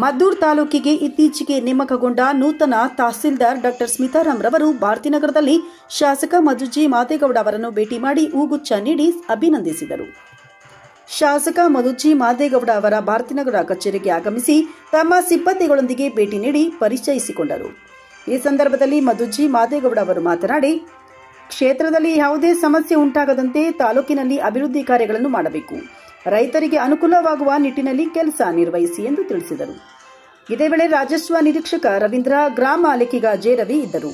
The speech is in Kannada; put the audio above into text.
ಮದ್ದೂರು ತಾಲೂಕಿಗೆ ಇತ್ತೀಚೆಗೆ ನೇಮಕಗೊಂಡ ನೂತನ ತಹಸೀಲ್ದಾರ್ ಡಾಕ್ಟರ್ ಸ್ಮಿತಾರಾಮ್ ರವರು ಭಾರತೀನಗರದಲ್ಲಿ ಶಾಸಕ ಮಧುಜಿ ಮಾದೇಗೌಡ ಅವರನ್ನು ಭೇಟಿ ಮಾಡಿ ಹೂಗುಚ್ಛ ನೀಡಿ ಅಭಿನಂದಿಸಿದರು. ಶಾಸಕ ಮಧುಜಿ ಮಾದೇಗೌಡ ಅವರ ಭಾರತೀನಗರ ಕಚೇರಿಗೆ ಆಗಮಿಸಿ ತಮ್ಮ ಸಿಬ್ಬಂದಿಗಳೊಂದಿಗೆ ಭೇಟಿ ನೀಡಿ ಪರಿಚಯಿಸಿಕೊಂಡರು. ಈ ಸಂದರ್ಭದಲ್ಲಿ ಮಧುಜಿ ಮಾದೇಗೌಡ ಅವರು ಮಾತನಾಡಿ, ಕ್ಷೇತ್ರದಲ್ಲಿ ಯಾವುದೇ ಸಮಸ್ಯೆ ಉಂಟಾಗದಂತೆ ತಾಲೂಕಿನಲ್ಲಿ ಅಭಿವೃದ್ಧಿ ಕಾರ್ಯಗಳನ್ನು ಮಾಡಬೇಕು, ರೈತರಿಗೆ ಅನುಕೂಲವಾಗುವ ನಿಟ್ಟಿನಲ್ಲಿ ಕೆಲಸ ನಿರ್ವಹಿಸಿ ಎಂದು ತಿಳಿಸಿದರು. ಇದೇ ವೇಳೆ ರಾಜಸ್ವ ನಿರೀಕ್ಷಕ ರವೀಂದ್ರ, ಗ್ರಾಮ ಲೆಕ್ಕಿಗ ಜೆ ರವಿ ಇದ್ದರು.